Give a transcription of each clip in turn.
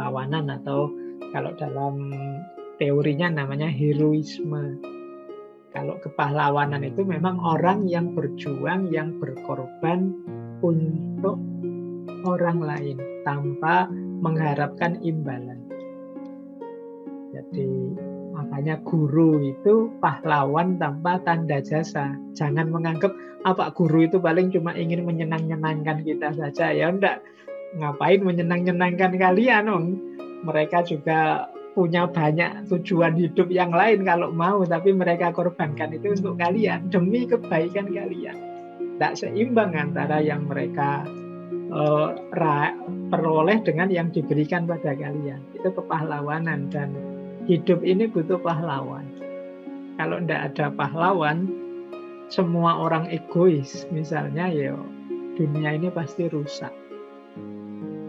kepahlawanan, atau kalau dalam teorinya namanya heroisme. Kalau kepahlawanan itu memang orang yang berjuang, yang berkorban untuk orang lain tanpa mengharapkan imbalan. Jadi makanya guru itu pahlawan tanpa tanda jasa. Jangan menganggap Pak guru itu paling cuma ingin menyenang-nyenangkan kita saja. Ya enggak, ngapain menyenang-nyenangkan kalian? Mereka juga punya banyak tujuan hidup yang lain kalau mau, tapi mereka korbankan itu untuk kalian, demi kebaikan kalian. Tidak seimbang antara yang mereka peroleh dengan yang diberikan pada kalian. Itu kepahlawanan, dan hidup ini butuh pahlawan. Kalau tidak ada pahlawan, semua orang egois misalnya, ya dunia ini pasti rusak.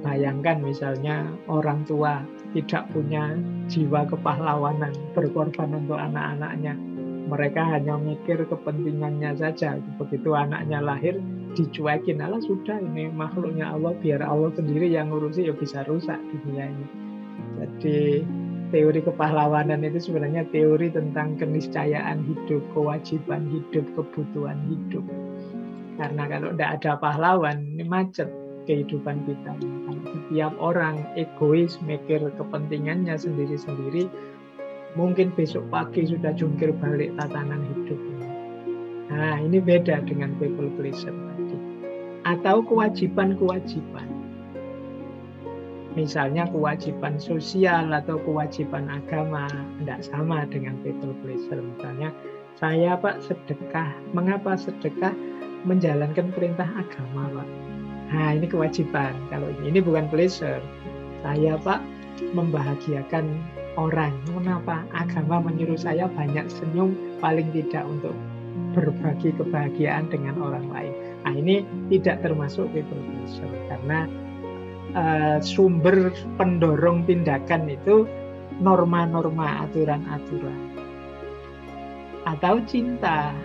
Bayangkan misalnya orang tua tidak punya jiwa kepahlawanan, berkorban untuk anak-anaknya. Mereka hanya mikir kepentingannya saja. Begitu anaknya lahir, dicuekin. Alah sudah, ini makhluknya Allah, biar Allah sendiri yang ngurusi, ya bisa rusak dunia ini. Jadi teori kepahlawanan itu sebenarnya teori tentang keniscayaan hidup, kewajiban hidup, kebutuhan hidup. Karena kalau tidak ada pahlawan, ini macet kehidupan kita. Kalau setiap orang egois, mikir kepentingannya sendiri-sendiri, mungkin besok pagi sudah jungkir balik tatanan hidup. Nah, ini beda dengan people pleaser tadi. Atau kewajiban-kewajiban. Misalnya kewajiban sosial atau kewajiban agama, tidak sama dengan people pleaser. Misalnya, saya Pak sedekah. Mengapa sedekah? Menjalankan perintah agama Pak. Nah, ini kewajiban. Kalau ini bukan pleasure. Saya Pak membahagiakan orang. Kenapa? Agama menyuruh saya banyak senyum, paling tidak untuk berbagi kebahagiaan dengan orang lain. Nah, ini tidak termasuk people pleaser, karena sumber pendorong tindakan itu norma-norma, aturan-aturan. Atau cinta.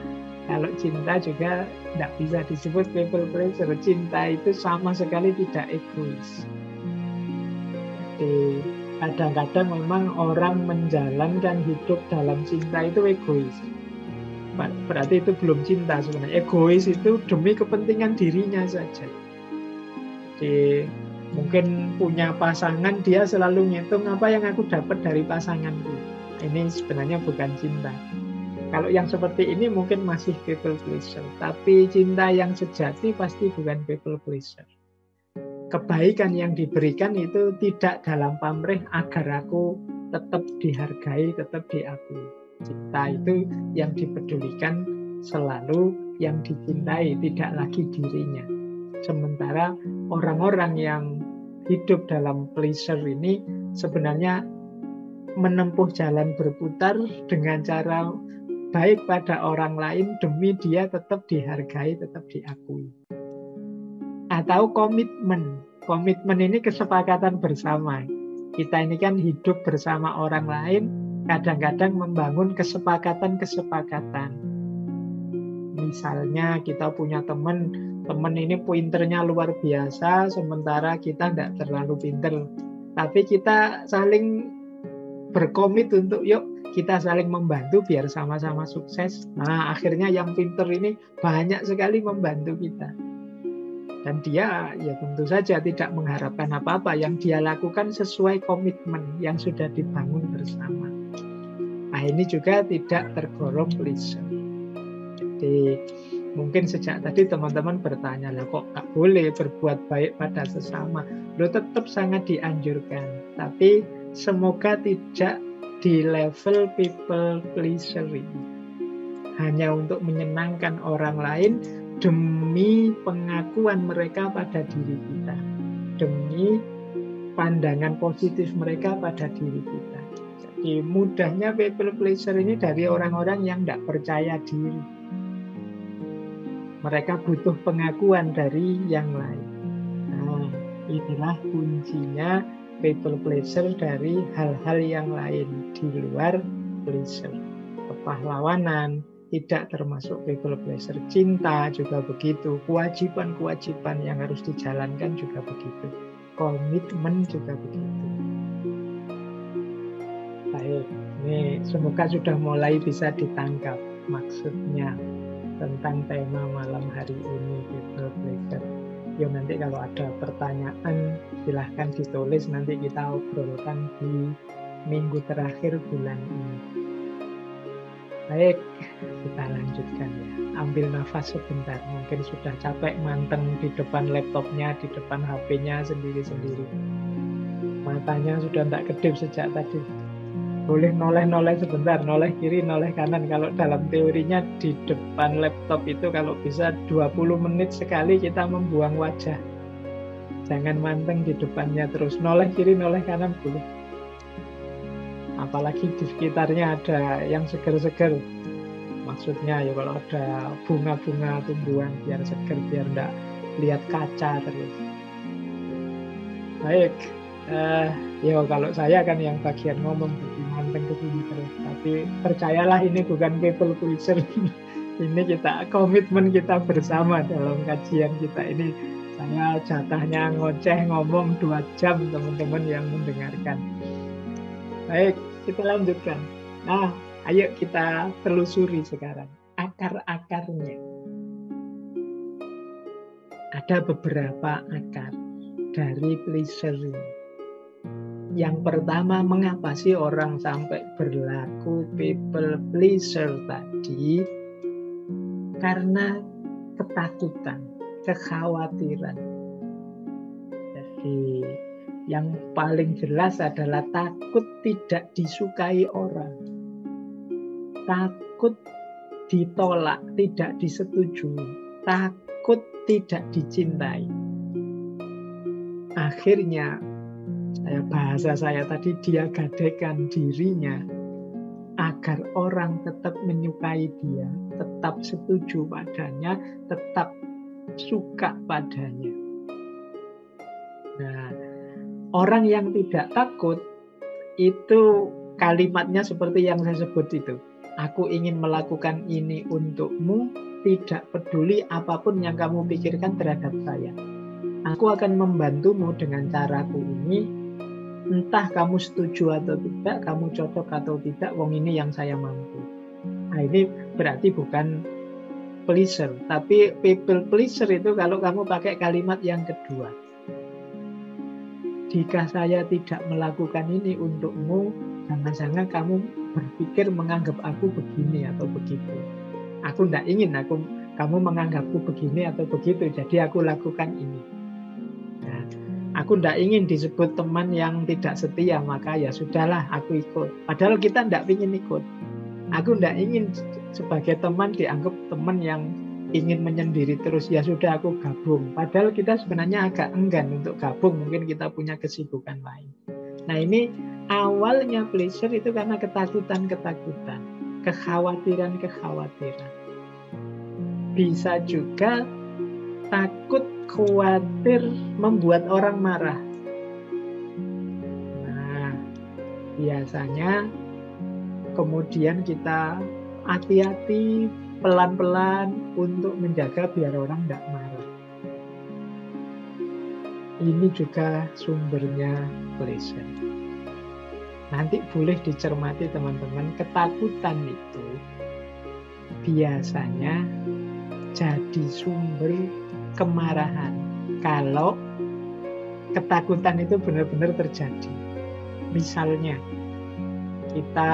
Kalau cinta juga tidak bisa disebut people pleaser. Cinta itu sama sekali tidak egois. Jadi kadang-kadang memang orang menjalankan hidup dalam cinta itu egois. Berarti itu belum cinta sebenarnya. Egois itu demi kepentingan dirinya saja. Jadi mungkin punya pasangan, dia selalu ngitung apa yang aku dapat dari pasanganku. Ini sebenarnya bukan cinta. Kalau yang seperti ini mungkin masih people pleaser. Tapi cinta yang sejati pasti bukan people pleaser. Kebaikan yang diberikan itu tidak dalam pamrih agar aku tetap dihargai, tetap diakui. Cinta itu yang dipedulikan selalu yang dicintai, tidak lagi dirinya. Sementara orang-orang yang hidup dalam pleasure ini sebenarnya menempuh jalan berputar dengan cara baik pada orang lain demi dia tetap dihargai, tetap diakui. Atau komitmen. Komitmen ini kesepakatan bersama. Kita ini kan hidup bersama orang lain, kadang-kadang membangun kesepakatan-kesepakatan. Misalnya kita punya teman ini pinternya luar biasa, sementara kita tidak terlalu pinter. Tapi kita saling berkomit untuk yuk kita saling membantu biar sama-sama sukses. Nah, akhirnya yang pinter ini banyak sekali membantu kita. Dan dia ya tentu saja tidak mengharapkan apa-apa. Yang dia lakukan sesuai komitmen yang sudah dibangun bersama. Nah, ini juga tidak tergolong pleasure. Jadi mungkin sejak tadi teman-teman bertanya, lah kok gak boleh berbuat baik pada sesama? Loh, tetap sangat dianjurkan. Tapi semoga tidak di level people pleaser ini. Hanya untuk menyenangkan orang lain demi pengakuan mereka pada diri kita. Demi pandangan positif mereka pada diri kita. Jadi mudahnya people pleaser ini dari orang-orang yang tidak percaya diri. Mereka butuh pengakuan dari yang lain. Nah, inilah kuncinya people pleasure dari hal-hal yang lain di luar pleasure. Kepahlawanan tidak termasuk people pleasure. Cinta juga begitu. Kewajiban-kewajiban yang harus dijalankan juga begitu. Komitmen juga begitu. Baik, ini semoga sudah mulai bisa ditangkap maksudnya tentang tema malam hari ini, people pleasure. Yo, nanti kalau ada pertanyaan silahkan ditulis, nanti kita obrolkan di minggu terakhir bulan ini. Baik, kita lanjutkan ya. Ambil nafas sebentar, mungkin sudah capek manteng di depan laptopnya, di depan HP-nya sendiri-sendiri. Matanya sudah tak kedip sejak tadi. Boleh noleh-noleh sebentar, noleh kiri, noleh kanan. Kalau dalam teorinya di depan laptop itu kalau bisa 20 menit sekali kita membuang wajah. Jangan manteng di depannya terus. Noleh kiri, noleh kanan boleh. Apalagi di sekitarnya ada yang seger-seger. Maksudnya ya kalau ada bunga-bunga tumbuhan biar seger, biar enggak lihat kaca terus. Baik. Ya kalau saya kan yang bagian ngomong jadi manteng ke sini terus. Tapi percayalah ini bukan people pleasure. Ini kita komitmen kita bersama dalam kajian kita ini. Saya jatahnya ngoceh ngomong 2 jam teman-teman yang mendengarkan. Baik, kita lanjutkan. Nah, ayo kita telusuri sekarang akar-akarnya. Ada beberapa akar dari pleasure ini. Yang pertama, mengapa sih orang sampai berlaku people pleasure tadi? Karena ketakutan, kekhawatiran. Jadi yang paling jelas adalah takut tidak disukai orang. Takut ditolak, tidak disetujui. Takut tidak dicintai. Akhirnya bahasa saya tadi, dia gadaikan dirinya agar orang tetap menyukai dia, tetap setuju padanya, tetap suka padanya. Nah, orang yang tidak takut itu kalimatnya seperti yang saya sebut itu. Aku ingin melakukan ini untukmu, tidak peduli apapun yang kamu pikirkan terhadap saya. Aku akan membantumu dengan caraku ini. Entah kamu setuju atau tidak, kamu cocok atau tidak, wong ini yang saya mampu. Nah, ini berarti bukan pleasure, tapi people pleasure itu kalau kamu pakai kalimat yang kedua. Jika saya tidak melakukan ini untukmu, jangan-jangan kamu berpikir menganggap aku begini atau begitu. Aku tidak ingin kamu menganggapku begini atau begitu, jadi aku lakukan ini. Nah, aku tidak ingin disebut teman yang tidak setia, maka ya sudahlah aku ikut. Padahal kita tidak ingin ikut. Aku tidak ingin sebagai teman dianggap teman yang ingin menyendiri terus, ya sudah aku gabung. Padahal kita sebenarnya agak enggan untuk gabung, mungkin kita punya kesibukan lain. Nah, ini awalnya pleasure itu karena ketakutan-ketakutan, kekhawatiran-kekhawatiran. Bisa juga takut, khawatir membuat orang marah. Nah, biasanya kemudian kita hati-hati, pelan-pelan untuk menjaga biar orang tidak marah. Ini juga sumbernya pleasure. Nanti boleh dicermati teman-teman, ketakutan itu biasanya jadi sumber kemarahan kalau ketakutan itu benar-benar terjadi. Misalnya kita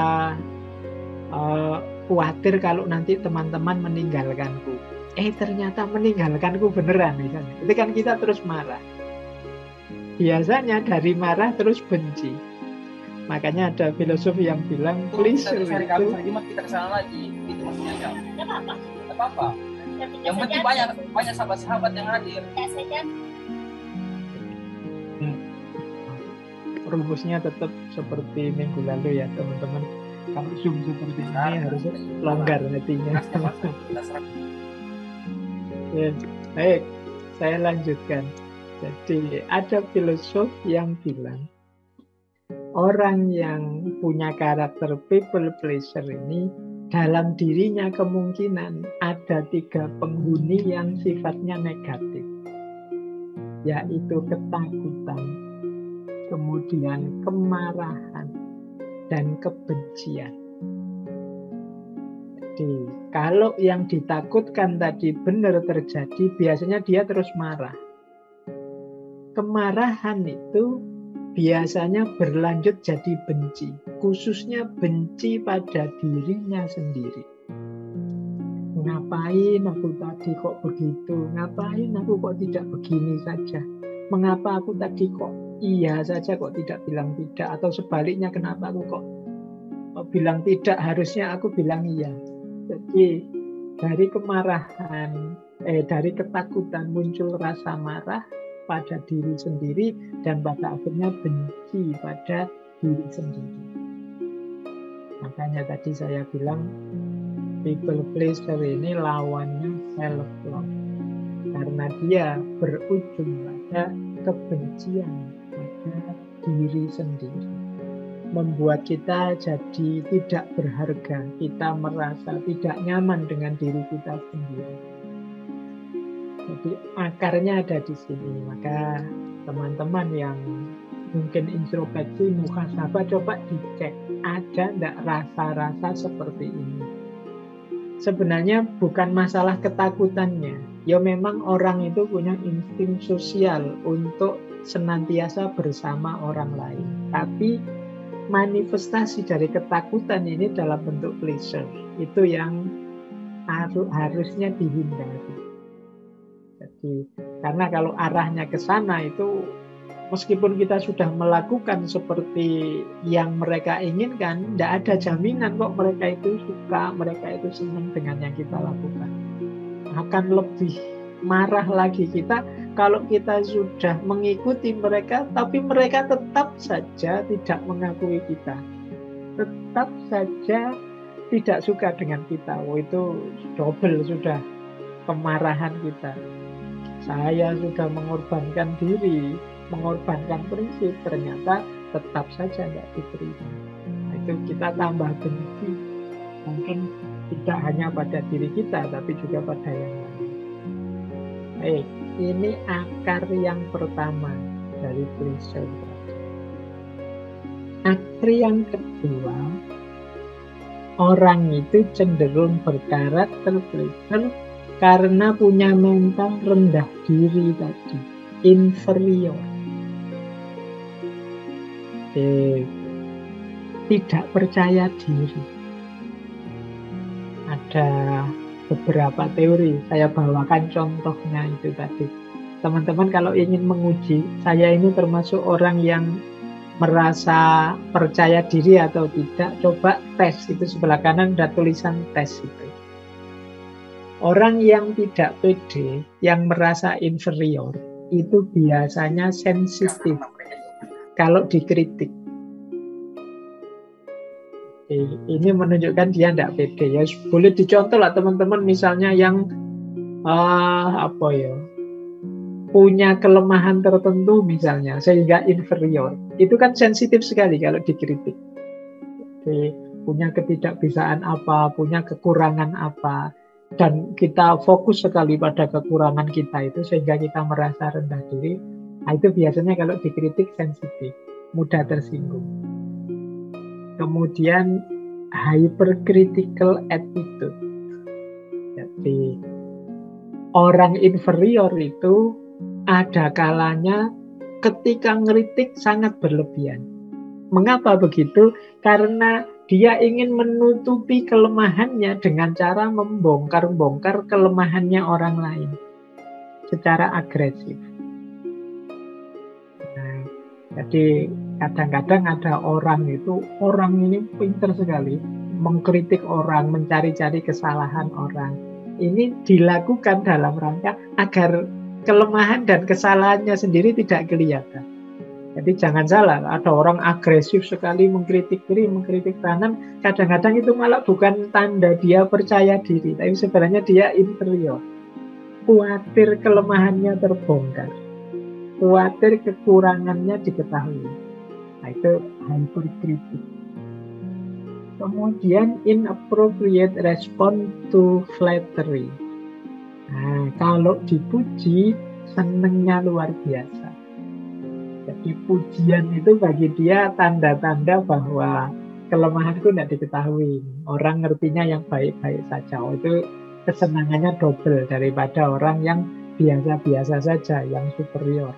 khawatir kalau nanti teman-teman meninggalkanku. Ternyata meninggalkanku beneran misalnya. Itu kan kita terus marah. Biasanya dari marah terus benci. Makanya ada filosof yang bilang pleasure itu kita kesana lagi. Itu maksudnya ya. Tidak apa-apa. Yang penting banyak sahabat-sahabat yang hadir. Rumusnya tetap seperti minggu lalu ya teman-teman. Kalau Zoom seperti ini harus longgar hatinya. Ya, baik, saya lanjutkan. Jadi ada filosof yang bilang orang yang punya karakter people pleasure ini dalam dirinya kemungkinan ada 3 penghuni yang sifatnya negatif, yaitu ketakutan, kemudian kemarahan, dan kebencian. Jadi, kalau yang ditakutkan tadi benar terjadi, biasanya dia terus marah. Kemarahan itu biasanya berlanjut jadi benci, khususnya benci pada dirinya sendiri. Ngapain aku tadi kok begitu? Ngapain aku kok tidak begini saja? Mengapa aku tadi kok iya saja kok tidak bilang tidak? Atau sebaliknya, kenapa aku kok bilang tidak, harusnya aku bilang iya. Jadi dari kemarahan, dari ketakutan muncul rasa marah pada diri sendiri dan pada akhirnya benci pada diri sendiri. Makanya tadi saya bilang people pleaser ini lawannya self love, karena dia berujung pada kebencian pada diri sendiri, membuat kita jadi tidak berharga, kita merasa tidak nyaman dengan diri kita sendiri. Jadi akarnya ada di sini. Maka teman-teman yang mungkin introspeksi, muhasabah, coba dicek ada enggak rasa-rasa seperti ini. Sebenarnya bukan masalah ketakutannya. Ya memang orang itu punya insting sosial untuk senantiasa bersama orang lain. Tapi manifestasi dari ketakutan ini dalam bentuk pleasure, itu yang harusnya dihindari. Jadi, karena kalau arahnya ke sana itu, meskipun kita sudah melakukan seperti yang mereka inginkan, tidak ada jaminan kok mereka itu suka, mereka itu senang dengan yang kita lakukan. Akan lebih marah lagi kita kalau kita sudah mengikuti mereka, tapi mereka tetap saja tidak mengakui kita, tetap saja tidak suka dengan kita. Itu double sudah kemarahan kita. Saya sudah mengorbankan diri, mengorbankan prinsip, ternyata tetap saja tidak diterima. Itu kita tambah benci. Mungkin tidak hanya pada diri kita, tapi juga pada yang lain. Ini akar yang pertama dari pleasure. Akar yang kedua, orang itu cenderung berkarakter pleasure karena punya mental rendah diri tadi, inferior. Tidak percaya diri. Ada beberapa teori, saya bawakan contohnya itu tadi. Teman-teman kalau ingin menguji, saya ini termasuk orang yang merasa percaya diri atau tidak, coba tes. Itu sebelah kanan ada tulisan tes itu. Orang yang tidak pede, yang merasa inferior, itu biasanya sensitif kalau dikritik. Ini menunjukkan dia tidak pede. Ya, boleh dicontoh lah teman-teman, misalnya yang punya kelemahan tertentu misalnya, sehingga inferior. Itu kan sensitif sekali kalau dikritik. Punya ketidakbisaan apa, punya kekurangan apa, dan kita fokus sekali pada kekurangan kita itu sehingga kita merasa rendah diri. Itu biasanya kalau dikritik sensitif, mudah tersinggung. Kemudian hypercritical attitude. Jadi orang inferior itu ada kalanya ketika ngeritik sangat berlebihan. Mengapa begitu? Karena dia ingin menutupi kelemahannya dengan cara membongkar-bongkar kelemahannya orang lain secara agresif. Nah, jadi kadang-kadang ada orang ini pintar sekali mengkritik orang, mencari-cari kesalahan orang. Ini dilakukan dalam rangka agar kelemahan dan kesalahannya sendiri tidak kelihatan. Jadi jangan salah, ada orang agresif sekali mengkritik kiri, mengkritik kanan, kadang-kadang itu malah bukan tanda dia percaya diri, tapi sebenarnya dia inferior. Khawatir kelemahannya terbongkar, khawatir kekurangannya diketahui. Nah, itu hyperkritik. Kemudian inappropriate response to flattery. Nah, kalau dipuji, senengnya luar biasa. Jadi pujian itu bagi dia tanda-tanda bahwa kelemahanku tidak diketahui. Orang ngertinya yang baik-baik saja. Oh, itu kesenangannya double daripada orang yang biasa-biasa saja, yang superior.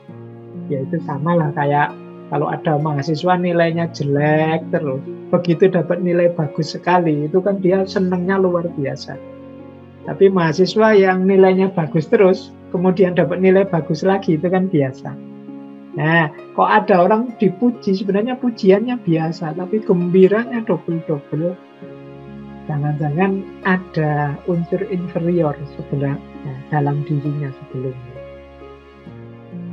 Ya itu sama lah kayak kalau ada mahasiswa nilainya jelek terus, begitu dapat nilai bagus sekali, itu kan dia senangnya luar biasa. Tapi mahasiswa yang nilainya bagus terus, kemudian dapat nilai bagus lagi, itu kan biasa. Nah, kok ada orang dipuji, sebenarnya pujiannya biasa, tapi gembiranya double-double. Jangan-jangan ada unsur inferior sebenarnya dalam dirinya sebelumnya.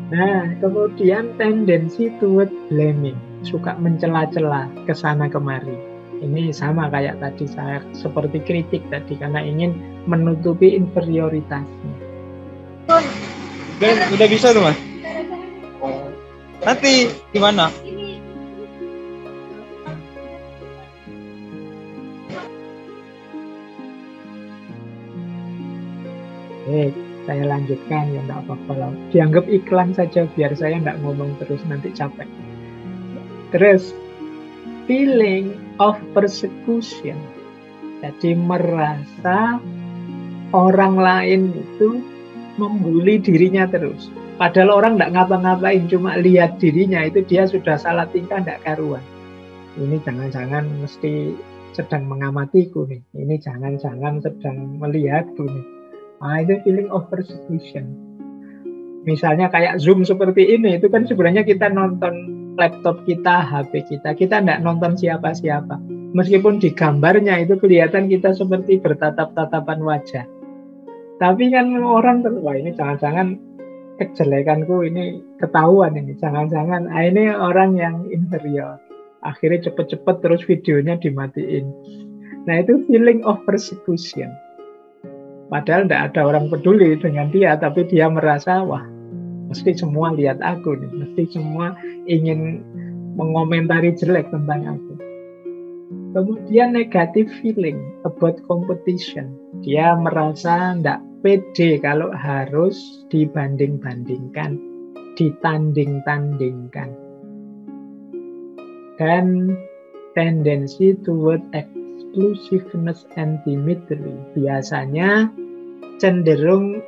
Nah, kemudian tendensi toward blaming, suka mencela-cela ke sana kemari. Ini sama kayak tadi saya seperti kritik tadi karena ingin menutupi inferioritasnya. Udah bisa tuh Mas. Nanti gimana? Saya lanjutkan ya, enggak apa-apa lah. Dianggap iklan saja biar saya enggak ngomong terus, nanti capek. Terus, feeling of persecution. Jadi merasa orang lain itu membuli dirinya terus. Padahal orang enggak ngapa-ngapain, cuma lihat dirinya itu dia sudah salah tingkah, enggak karuan. Ini jangan-jangan mesti sedang mengamatiku nih. Ini jangan-jangan sedang melihatku nih. Itu feeling of persecution. Misalnya kayak Zoom seperti ini, itu kan sebenarnya kita nonton laptop kita, HP kita tidak nonton siapa-siapa. Meskipun di gambarnya itu kelihatan kita seperti bertatap-tatapan wajah. Tapi kan orang wah ini jangan-jangan kejelekanku ini ketahuan ini. Jangan-jangan ini orang yang inferior. Akhirnya cepet-cepet terus videonya dimatiin. Nah itu feeling of persecution. Padahal tidak ada orang peduli dengan dia, tapi dia merasa, wah, mesti semua lihat aku nih, mesti semua ingin mengomentari jelek tentang aku. Kemudian negative feeling about competition. Dia merasa tidak pede kalau harus dibanding-bandingkan, ditanding-tandingkan. Dan tendency toward exclusiveness and timidity, biasanya cenderung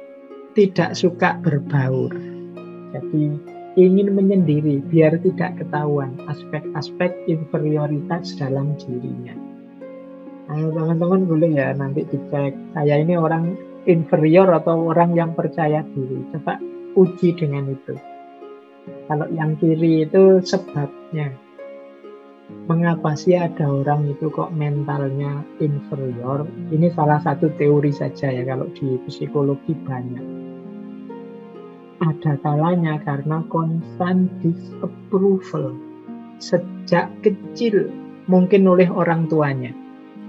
tidak suka berbaur. Jadi ingin menyendiri biar tidak ketahuan aspek-aspek inferioritas dalam dirinya. Nah, teman-teman boleh ya nanti dicek, saya ini orang inferior atau orang yang percaya diri. Coba uji dengan itu. Kalau yang kiri itu sebabnya. Mengapa sih ada orang itu kok mentalnya inferior? Ini salah satu teori saja ya, kalau di psikologi banyak. Ada kalanya karena constant disapproval sejak kecil, mungkin oleh orang tuanya.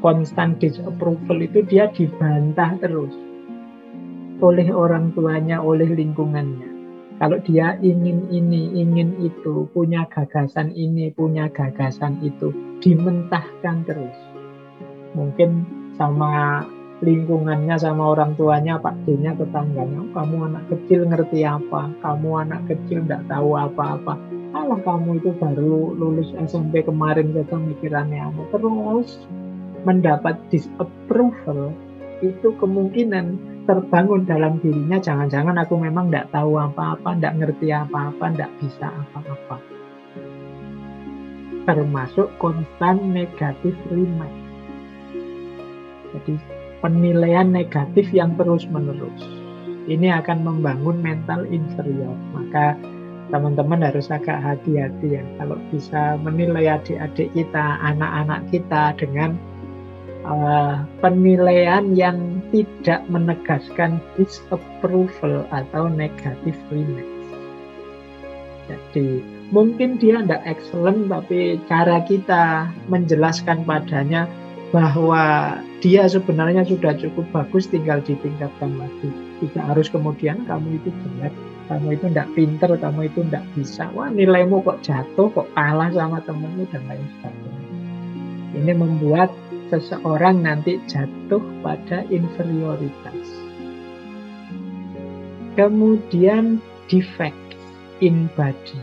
Constant disapproval itu dia dibantah terus oleh orang tuanya, oleh lingkungannya. Kalau dia ingin ini, ingin itu, punya gagasan ini, punya gagasan itu, dimentahkan terus. Mungkin sama lingkungannya, sama orang tuanya, Pak D-nya, tetangganya, kamu anak kecil ngerti apa? Kamu anak kecil nggak tahu apa-apa. Alah kamu itu baru lulus SMP kemarin saja mikirannya apa. Terus mendapat disapproval, itu kemungkinan terbangun dalam dirinya, jangan-jangan aku memang tidak tahu apa-apa, tidak ngerti apa-apa, tidak bisa apa-apa. Termasuk constant negative remark. Jadi penilaian negatif yang terus-menerus. Ini akan membangun mental inferior. Maka teman-teman harus agak hati-hati ya. Kalau bisa menilai adik-adik kita, anak-anak kita dengan penilaian yang tidak menegaskan disapproval atau negative remarks. Jadi mungkin dia tidak excellent, tapi cara kita menjelaskan padanya bahwa dia sebenarnya sudah cukup bagus, tinggal ditingkatkan lagi. Tidak harus kemudian kamu itu jelek, kamu itu tidak pinter, kamu itu tidak bisa. Wah, nilaimu kok jatuh, kok kalah sama temanmu dan lain sebagainya. Ini membuat seseorang nanti jatuh pada inferioritas. Kemudian defect in body.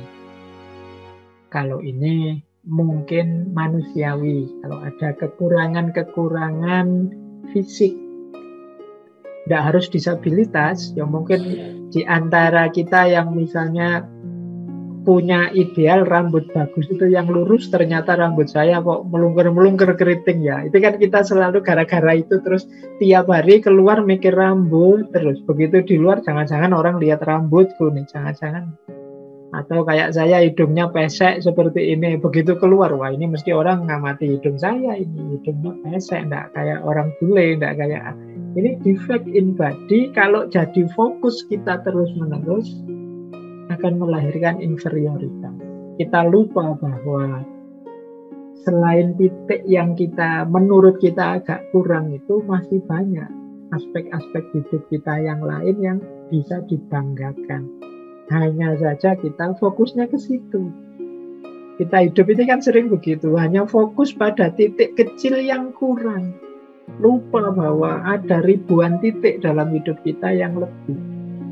Kalau ini mungkin manusiawi. Kalau ada kekurangan-kekurangan fisik, tidak harus disabilitas, ya mungkin di antara kita yang misalnya punya ideal rambut bagus itu yang lurus, ternyata rambut saya kok melungker-melungker keriting ya. Itu kan kita selalu gara-gara itu terus tiap hari keluar mikir rambut terus. Begitu di luar jangan-jangan orang lihat rambutku nih, jangan-jangan. Atau kayak saya hidungnya pesek seperti ini, begitu keluar, wah ini mesti orang ngamati hidung saya, ini hidungnya pesek, enggak kayak orang bule, enggak kayak ini defect in body. Kalau jadi fokus kita terus-menerus akan melahirkan inferioritas. Kita lupa bahwa selain titik yang kita menurut kita agak kurang itu masih banyak aspek-aspek hidup kita yang lain yang bisa dibanggakan. Hanya saja kita fokusnya ke situ. Kita hidup ini kan sering begitu, hanya fokus pada titik kecil yang kurang. Lupa bahwa ada ribuan titik dalam hidup kita yang lebih.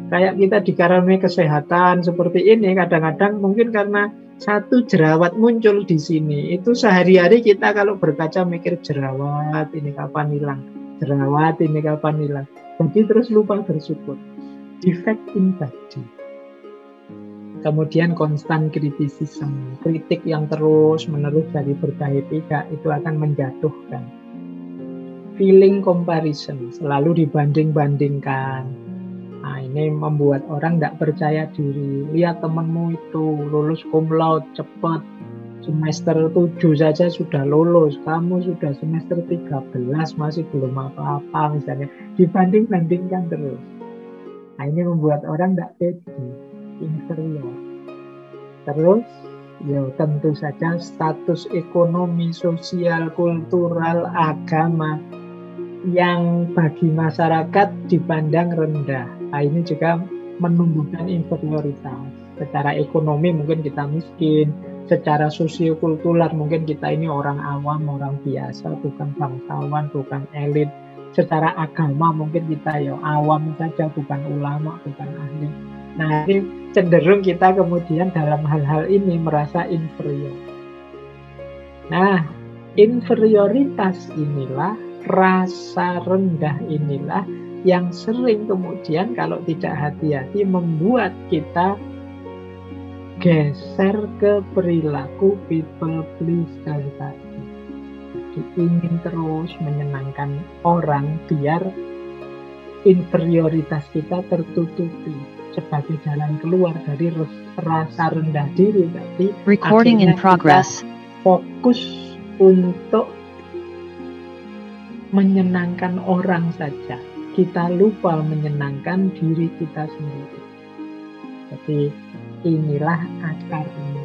Kayak kita dikaruniai kesehatan seperti ini, kadang-kadang mungkin karena satu jerawat muncul di sini, itu sehari-hari kita kalau berkaca mikir jerawat ini kapan hilang, jerawat ini kapan hilang. Jadi terus lupa bersyukur. Defect in body. Kemudian konstan kritisisme, kritik yang terus menerus dari berbagai pihak itu akan menjatuhkan. Feeling comparison, selalu dibanding-bandingkan. Nah, ini membuat orang tidak percaya diri. Lihat temanmu itu lulus cum laude cepat, semester 7 saja sudah lulus, kamu sudah semester 13 masih belum apa-apa misalnya. Dibanding-bandingkan terus. Nah, ini membuat orang tidak pede, inferior. Terus, ya tentu saja status ekonomi, sosial, kultural, agama yang bagi masyarakat dipandang rendah. Nah, ini juga menumbuhkan inferioritas. Secara ekonomi mungkin kita miskin, secara sosiokultural mungkin kita ini orang awam, orang biasa, bukan bangsawan, bukan elit. Secara agama mungkin kita ya awam saja, bukan ulama, bukan ahli. Nah, ini cenderung kita kemudian dalam hal-hal ini merasa inferior. Nah, inferioritas inilah, rasa rendah inilah yang sering kemudian kalau tidak hati-hati membuat kita geser ke perilaku people pleaser tadi. Jadi ingin terus menyenangkan orang biar inferioritas kita tertutupi sebagai jalan keluar dari rasa rendah diri tadi. Recording in progress. Fokus untuk menyenangkan orang saja. Kita lupa menyenangkan diri kita sendiri. Jadi inilah akarnya.